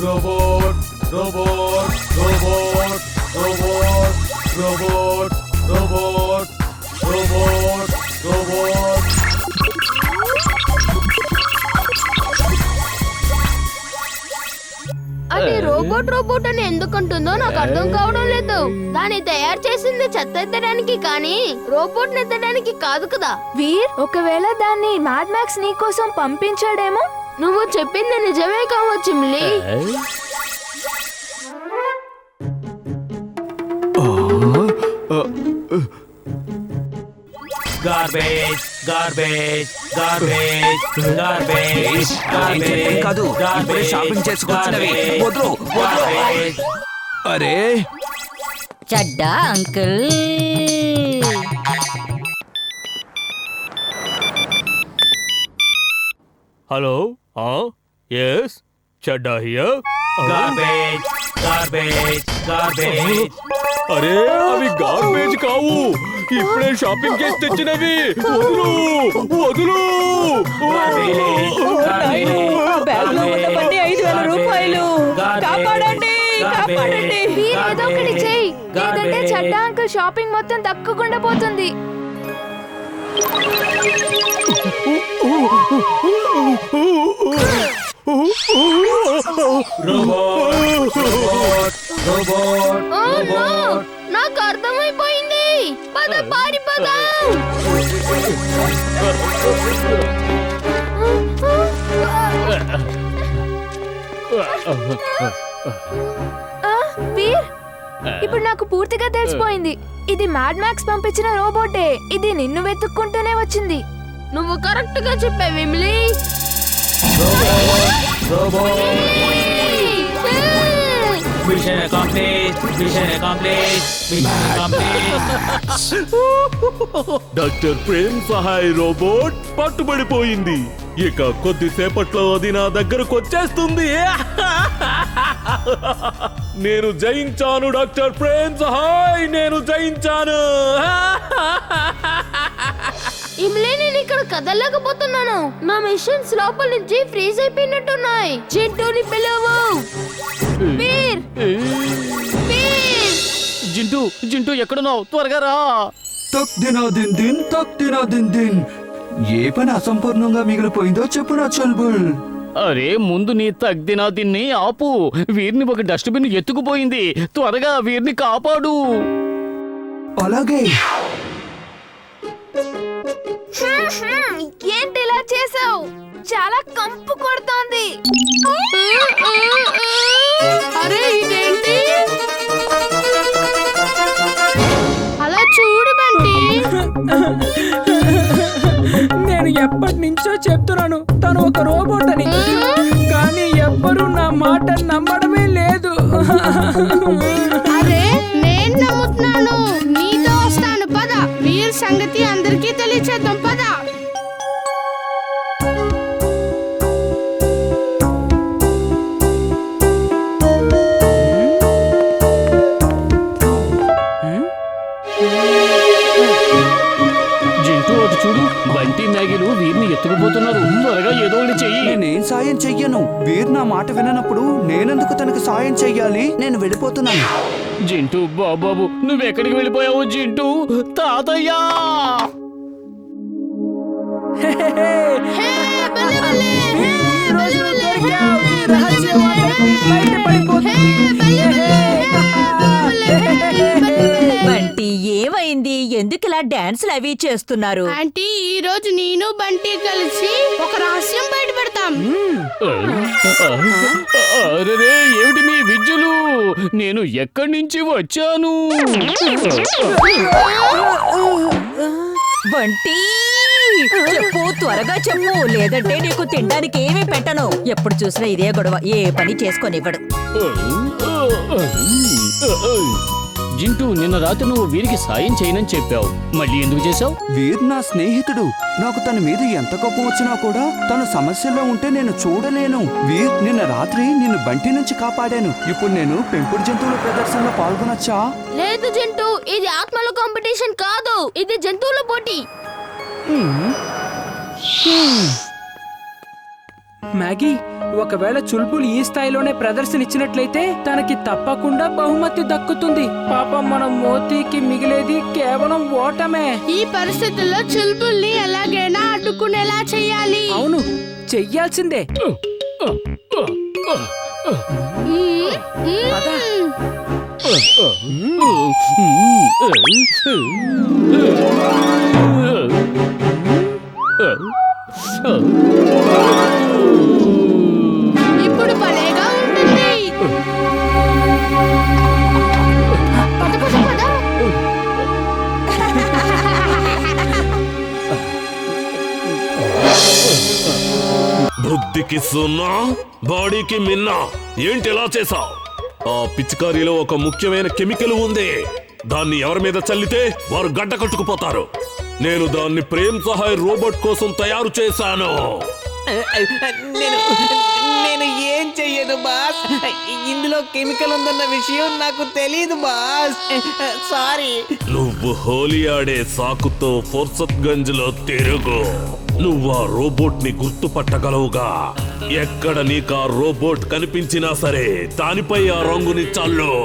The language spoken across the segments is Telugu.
Robot robot robot robot robot robot robot robot అది రోబోట్ రోబోట్ అని ఎందుకంటుందో నాకు అర్థం కావడం లేదు. దాన్ని తయారు చేసింది చెత్త ఎత్తడానికి కానీ రోబోట్ ఎత్తడానికి కాదు కదా. వీర్, ఒకవేళ దాన్ని మ్యాడ్ మ్యాక్స్ నీ కోసం పంపించాడేమో. నువ్వు చెప్పింది నిజమే కావచ్చు Imli. Garbage garbage garbage garbage garbage కాదు, ఇప్పుడే షాపింగ్ చేసుకొచ్చినవి. వదలు, గార్బేజ్. అరే Chadda uncle. Hello, yes Chadda here. Garbage garbage garbage. అరే అవి గార్బేజ్ కావు, ఇప్పుడే షాపింగ్ చేసి తెచ్చినవి. వదులు వదులు. వీర్, ఏదో ఒకటి చెయ్యి, లేదంటే చెడ్డా అంకుల్ షాపింగ్ మొత్తం దక్కకుండా పోతుంది. Robot robot robot oh no, robot. నాకు అర్థమైపోయింది. పద పారిపోదాం. వీర్, ఇప్పుడు నాకు పూర్తిగా తెలిసిపోయింది. ఇది మ్యాడ్ మ్యాక్స్ పంపించిన రోబోటే. ఇది నిన్ను వెతుక్కుంటూనే వచ్చింది. నువ్వు కరెక్ట్ గా చెప్పావు Imli. Mission accomplish mission accomplish mission accomplish. Doctor Prem Sahay robot పట్టుబడిపోయింది. ఇక కొద్దిసేపట్లో అది నా దగ్గరకు వచ్చేస్తుంది. నేను జయించాను డాక్టర్ ప్రేమ్ సహాయ్, నేను జయించాను. ఇమ్లీ, నేను ఇక్కడ కదలలేకపోతున్నాను. నా మిషన్స్ లోపల నుంచి ఫ్రీజ్ అయిపోయినట్టున్నాయి. జింటూని పిలువు. వీర్, వీర్. జింటూ ఎక్కడున్నావు? త్వరగా రా. తక్ దినా దిన్ దిన్, తక్ దినా దిన్ దిన్. ఏ పని అసంపూర్ణంగా మిగిలిపోయిందో చెప్పు నా చల్బుల్. అరే, ముందు నీ తగ్దినా దీన్ని ఆపు. వీరిని ఒక డస్ట్బిన్ ఎత్తుకుపోయింది. త్వరగా వీరిని కాపాడు. అలాగే. ఏంటి ఇలా చేసావు? చాలా కంపు కొడుతోంది. అరే ఇదేంటి? అలా చూడు బంటి. నేను ఎప్పటి నుంచో చెప్తున్నాను తను ఒక రోబోట్ అని, కానీ ఎవ్వరూ నా మాట నమ్మడమే లేదు. అరే నేను నమ్ముతున్నాను. నీతో వస్తాను పద. వీర్ సంగతి అందరికీ తెలియచేద్దాం పద. జింటూ అటు చూడు, బంటి మ్యాగీలు వీరిని ఎత్తుకుపోతున్నారు. త్వరగా ఏదో ఒకటి చెయ్యి. నేనేం సాయం చెయ్యను. వీరు నా మాట విననప్పుడు నేనెందుకు తనకు సాయం చెయ్యాలి? నేను వెళ్ళిపోతున్నాను. జింటూ బాబాబు, నువ్వెక్కడికి వెళ్ళిపోయావు జింటూ? తాతయ్యా! బంటి ఏమైంది? ఎందుకు ఇలా డాన్సులు అవి చేస్తున్నారు? ఆంటీ, ఈ రోజు నేను బంటి కలిసి ఒక రహస్యం బయట పెడతాం. అరే, ఏమిటి మీ విద్యులు? నేను ఎక్కడి నుంచి వచ్చాను? బంటి, చెప్పు, త్వరగా చెప్పు, లేదంటే నీకు తినడానికి ఏమీ పెట్టను. ఎప్పుడు చూసినా ఇదే గొడవ, ఏ పని చేసుకొనివ్వడు. జింటూ, నిన్న రాత్రి నువ్వు వీరికి సాయం చేయనని చెప్పావు. మళ్ళీ ఎందుకు చేశావు? వీర్ నా స్నేహితుడు. నాకు తన మీద ఎంత కోపం వచ్చినా కూడా తను సమస్యలో ఉంటే నేను చూడలేను. వీర్, నిన్న రాత్రి నిన్ను బంటి నుంచి కాపాడాను. ఇప్పుడు నేను పెంపుడు జంతువుల ప్రదర్శనలో పాల్గొనొచ్చా? లేదు జింటూ, ఇది ఆత్మల కాంపిటీషన్ కాదు, ఇది జంతువుల పోటీ. మ్యాగీ, ఒకవేళ చుల్బుల్ ఈ స్థాయిలోనే ప్రదర్శన ఇచ్చినట్లయితే తనకి తప్పకుండా బహుమతి దక్కుతుంది. పాపం మనం మోతీకి మిగిలేది కేవలం ఓటమే. ఈ పరిస్థితుల్లో చుల్బుల్ని ఎలాగైనా అడ్డుకునేలా చెయ్యాలి. అవును, చెయ్యాల్సిందే. పద. ఇప్పుడు భలేగా ఉంటుంది. పద పద పద. బుద్ధికి సున్నా, బాడీకి మిన్నా. ఏంటి ఎలా చేసావు? ఆ పిచికారీలో ఒక ముఖ్యమైన కెమికల్ ఉంది. దాన్ని ఎవరి మీద చల్లితే వారు గడ్డ కట్టుకుపోతారు. నేను దాన్ని ప్రేమ్ సహాయ్ రోబోట్ కోసం తయారు చేశాను. నేను ఏం చెయ్యను బాస్. ఇందులో కెమికల్ ఉందన్న విషయం నాకు తెలీదు బాస్. సారీ. నువ్వు హోలీ ఆడే సాకుతో ఫుర్సత్ గంజ్ లో తిరుగు. నువ్వు ఆ రోబోట్ ని గుర్తుపట్టగలవుగా. ఎక్కడ నీకు ఆ రోబోట్ కనిపించినా సరే దానిపై ఆ రంగుని చల్లు.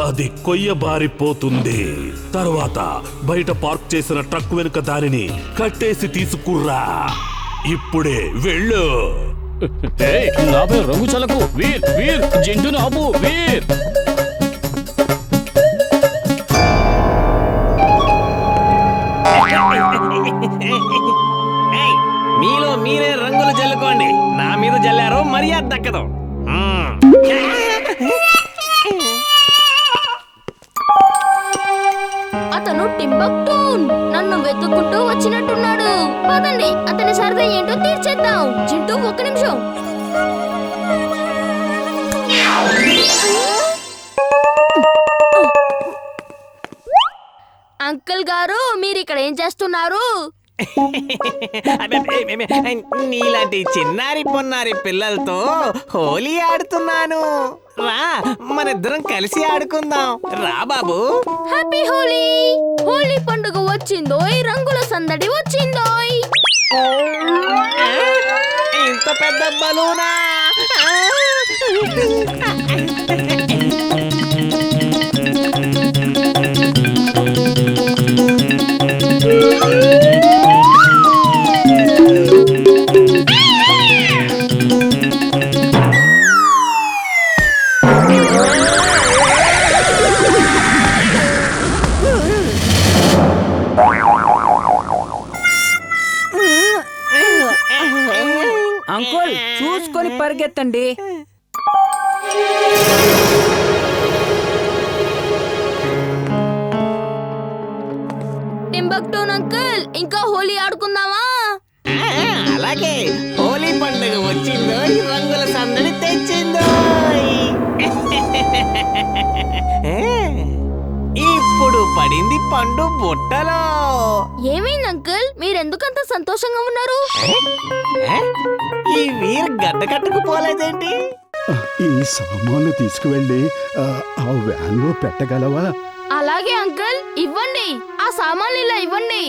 అది కొయ్యబారిపోతుంది. తర్వాత బయట పార్క్ చేసిన ట్రక్ వెనుక దానిని కట్టేసి తీసుకుర్రా. ఇప్పుడే వెళ్ళు. నాపై రంగు చలకు. వీర్ వీర్ జంతుని ఆపు. వీర్ మీలో మీరే రంగులు జల్లుకోండి. నా మీద జల్లారో మర్యాద దక్కదు. అతను టింబక్టూన్ నన్ను వెతుక్కుంటూ వచ్చినట్టున్నాడు. పదండి అతని సరదా ఏంటో తీర్చేద్దాం. చింటూ ఒక్క నిమిషం. అంకుల్ గారు, మీరు ఇక్కడ ఏం చేస్తున్నారు? నీలాంటి చిన్నారి పొన్నారి పిల్లలతో హోలీ ఆడుతున్నాను. రా, మనిద్దరం కలిసి ఆడుకుందాం. రా బాబు. హ్యాపీ హోలీ. హోలీ పండుగ వచ్చిందోయ్, రంగుల సందడి వచ్చిందోయ్. ఇంత పెద్ద బలూనా? అంకుల్, చూసుకొని పరిగెత్తండి. టింబక్టూన్ అంకుల్, ఇంకా హోలీ ఆడుకుందామా? అలాగే. హోలీ పండుగ వచ్చిందో, రంగుల సందడి తెచ్చిందో. ఇప్పుడు పడింది పండు బుట్టలో. ఏమైంది అంకుల్, మీరెందుకంత సంతోషంగా ఉన్నారు? ఈ వీర్ గడ్డ కట్టుకుపోలేదేంటి? ఈ సామాన్లు తీసుకువెళ్ళి ఆ వ్యాన్ లో పెట్టగలవా? అలాగే అంకుల్, ఇవ్వండి. ఆ సామాన్లు ఇలా ఇవ్వండి.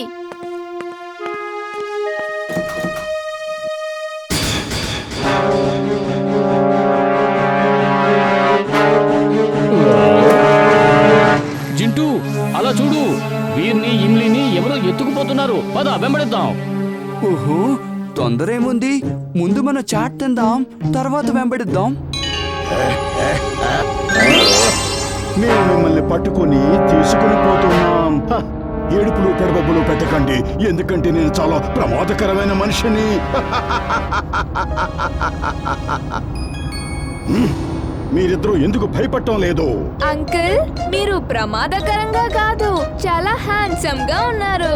జింటూ, అలా చూడు. వీరిని ఇమ్లిని ఎవరో ఎత్తుకుపోతున్నారు. పద వెంబడిద్దాం. ఓహో, తొందర ఏముంది? ముందు మనం చాట్ తిందాం, తర్వాత వెంబడిద్దాం. మేము మిమ్మల్ని పట్టుకొని తీసుకుని పోతున్నాం. ఏడుపులు పెడబొబ్బులు పెట్టకండి, ఎందుకంటే నేను చాలా ప్రమాదకరమైన మనిషిని. మీరిద్దరూ ఎందుకు భయపడటం లేదు? అంకుల్, మీరు ప్రమాదకరంగా కాదు, చాలా హ్యాండ్సమ్ గా ఉన్నారు.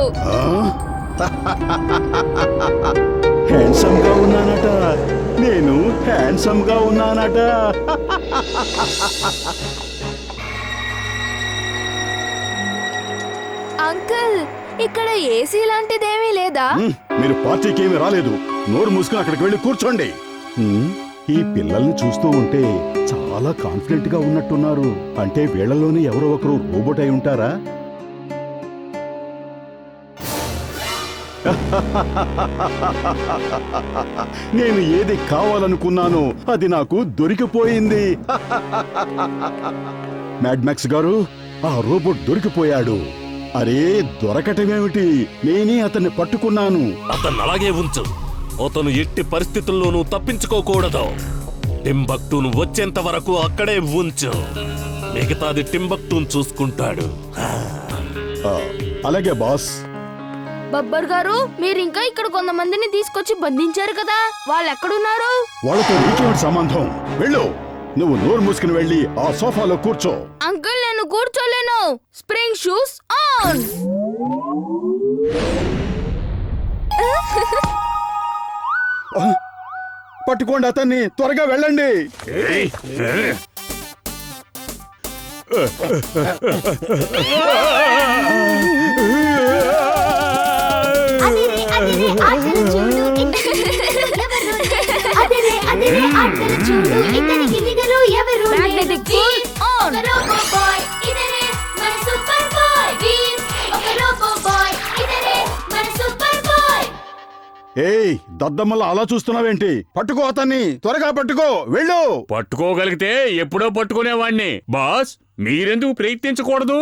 హ్యాండ్సమ్ గా ఉన్నానట. నేను హ్యాండ్సమ్ గా ఉన్నానట. అంకుల్, ఇక్కడ ఏసీ లాంటిదేమీ లేదా? మీరు పార్టీకి ఏమీ రాలేదు. నోరు మూసుకుని అక్కడికి వెళ్ళి కూర్చోండి. ఈ పిల్లల్ని చూస్తూ ఉంటే చాలా కాన్ఫిడెంట్ గా ఉన్నట్టున్నారు. అంటే వీళ్ళలోనే ఎవరో ఒకరు రోబోట్ అయి ఉంటారా? నేను ఏది కావాలనుకున్నానో అది నాకు దొరికిపోయింది. మ్యాడ్ మ్యాక్స్ గారు, ఆ రోబోట్ దొరికిపోయాడు. అరే, దొరకటమేమిటి, నేనే అతన్ని పట్టుకున్నాను. అతన్ని అలాగే ఉంచు. అతను ఎట్టి పరిస్థితుల్లోనూ తప్పించుకోకూడదు. టింబక్టూను వచ్చేంత వరకు అక్కడే ఉంచు. మిగతాది టింబక్టూన్ చూసుకుంటాడు. అలాగే బాస్. బబ్బర్ గారు, మీరు ఇంకా ఇక్కడ కొంతమందిని తీసుకొచ్చి బంధించారు కదా, వాళ్ళు ఎక్కడున్నారు? వాళ్ళతో నీకేమిటి సంబంధం? వెళ్ళు, నువ్వు నోరు మూసుకుని వెళ్ళి ఆ సోఫాలో కూర్చో. అంకుల్, నేను కూర్చోలేను. Spring shoes on. పట్టుకోండి అతన్ని, త్వరగా వెళ్ళండి. Magnetic field on. ఏయ్, దద్దమ్మల అలా చూస్తున్నావేంటి? పట్టుకో అతన్ని, త్వరగా పట్టుకో, వెళ్ళు. పట్టుకోగలిగితే ఎప్పుడో పట్టుకునేవాణ్ణి. బాస్, మీరెందుకు ప్రయత్నించకూడదు?